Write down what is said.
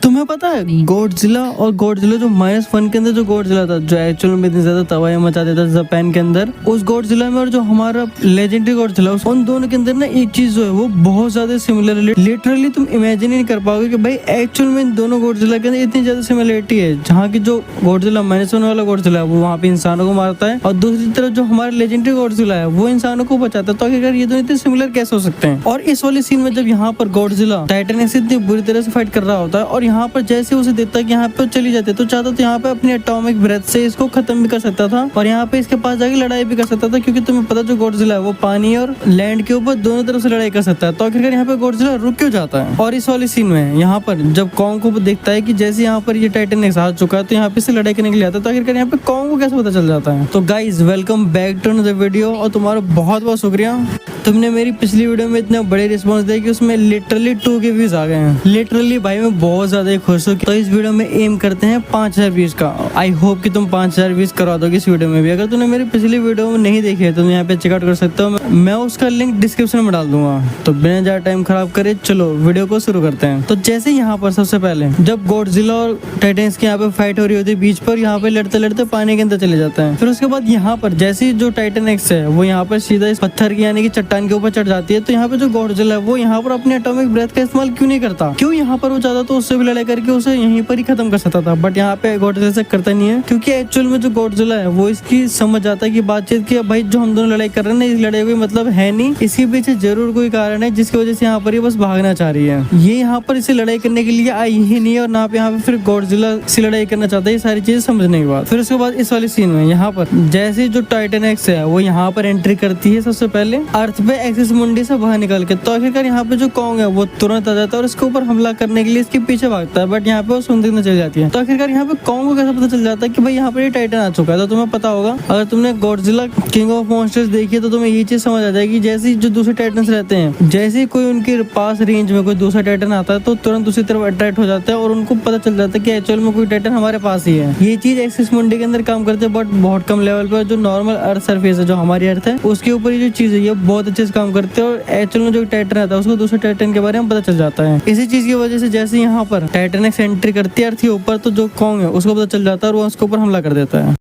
तुम्हें पता है गॉडजिला और गॉडजिला जो -1 के अंदर जो गॉडजिला था, जो एक्चुअल में इतनी ज्यादा तबाही मचा देता था जापान के अंदर, उस गॉडजिला में और जो हमारा लेजेंडरी गॉडजिला, उन दोनों के अंदर ना एक चीज जो है वो बहुत ज्यादा सिमिलर है। लिटरली तुम इमेजिन ही नहीं कर पाओगे कि भाई एक्चुअल में इन दोनों गॉडजिला के अंदर इतनी ज्यादा सिमिलरिटी है। जहाँ की जो गॉडजिला -1 वाला गॉडजिला है वो वहाँ पे इंसानों को मारता है, और दूसरी तरफ जो हमारा लेजेंडरी गॉडजिला है वो इंसानों को बचाता है। तो आखिरकार ये दोनों इतने सिमिलर कैसे हो सकते हैं? और इस वाले सीन में जब यहाँ पर गॉडजिला टाइटैनिक से इतनी बुरी तरह से फाइट कर रहा होता है, और यहाँ पर जैसे उसे देखता है कि यहाँ पे चली जाती है, तो चाहता तो यहाँ पे अपनी एटॉमिक ब्रेथ से इसको खत्म भी कर सकता था, और यहाँ पे इसके पास जाके लड़ाई भी कर सकता था, क्योंकि तुम्हें पता जो गॉडजिला है वो पानी और लैंड के ऊपर दोनों तरफ से लड़ाई कर सकता है। तो आखिरकार यहाँ पे गॉडजिला रुक क्यों जाता है? और इस वाले सीन में यहाँ पर जब कॉन्ग को देखता है कि जैसे यहाँ पर ये टाइटैनिक आ चुका है, तो यहाँ पे से लड़ाई करने के लिए आता है, तो आखिरकार यहाँ पे कॉन्ग को कैसे पता चल जाता है? तो guys welcome back to another video, और तुम्हारा बहुत बहुत शुक्रिया, तुमने मेरी पिछली वीडियो में इतने बड़े रिस्पॉन्स दिए कि उसमें लिटरली 2 के व्यूज आ गए हैं। लिटरली भाई मैं बहुत ज्यादा खुश हूँ। तो इस वीडियो में एम करते हैं 5000 व्यूज का। आई होप कि तुम 5000 व्यूज करवा दोगे इस वीडियो में भी। अगर तुमने मेरी पिछली वीडियो में नहीं देखी है तो तुम यहाँ पे चेकआउट कर सकते हो, मैं उसका लिंक डिस्क्रिप्शन में डाल दूंगा। तो बिना ज्यादा टाइम खराब करे चलो वीडियो को शुरू करते हैं। तो जैसे यहाँ पर सबसे पहले जब गॉडजिला और टाइटैनिक की यहाँ पे फाइट हो रही होती है बीच पर, यहाँ पे लड़ते लड़ते पानी के अंदर चले जाते हैं। फिर उसके बाद यहाँ पर जैसे जो टाइटैनिक है वो यहाँ पर सीधा इस पत्थर की यानी कि चट्टान के ऊपर चढ़ जाती है, तो यहाँ पे जो गॉडजिला है वो यहाँ पर अपने एटॉमिक ब्रेथ का इस्तेमाल क्यों नहीं करता? क्यों यहाँ पर वो चाहता तो उससे भी लड़ाई करके उसे यहीं पर ही खत्म कर सकता था, बट यहाँ पे गॉडजिला से करता नहीं है, क्योंकि एक्चुअल में जो गॉडजिला है वो इसकी समझ जाता है कि बातचीत की भाई जो हम दोनों लड़ाई कर रहे हैं ना, इस लड़ाई कोई मतलब है नहीं, इसके पीछे जरूर कोई कारण है जिसकी वजह से यहाँ पर ये बस भागना चाह रही है। ये यहाँ पर इसे लड़ाई करने के लिए आई ही नहीं है, और ना पे यहाँ पे फिर गॉडजिला से लड़ाई करना चाहता है। ये सारी चीजें समझने के बाद फिर उसके बाद इस वाले सीन में यहाँ पर जैसे जो टाइटैनिक है वो यहाँ पर एंट्री करती है सबसे पहले अर्थ पे एक्सिस मुंडी से बाहर निकल के, तो आखिरकार यहाँ पे जो कॉन्ग है वो तुरंत आ जाता है और इसके ऊपर हमला करने के लिए इसके पीछे भागता है, बट यहाँ पे वो सुनते न चल जाती है। तो आखिरकार यहाँ पे कॉन्ग को कैसे पता चल जाता है कि भाई यहाँ पे ये टाइटन आ चुका है? तो तुम्हें पता होगा, अगर तुमने गॉडजिला किंग ऑफ मॉन्स्टर्स देखी है तो तुम्हें ये चीज समझ आ जाएगी। जैसे जो दूसरे टाइटन्स रहते हैं, जैसे कोई उनके पास रेंज में कोई दूसरा टाइटन आता है तो तुरंत उसी तरफ अट्रैक्ट हो जाता है, और उनको पता चल जाता है कि एक्चुअल में कोई टाइटन हमारे पास ही है। ये चीज एक्सिस मुंडी के अंदर काम करते हैं, बट बहुत कम लेवल पर। जो नॉर्मल अर्थ सरफेस है, जो हमारी अर्थ है, उसके ऊपर ये जो चीज है ये बहुत अच्छे से काम करते हैं, और एक्चुअल में जो टाइटन रहता है उसको दूसरे टाइटन के बारे में पता चल जाता है। इसी चीज की वजह से जैसे यहाँ पर टाइटैनिक एंट्री करती है अर्थ के ऊपर, तो जो कॉन्ग है उसको पता चल जाता है और वो उसके ऊपर हमला कर देता है।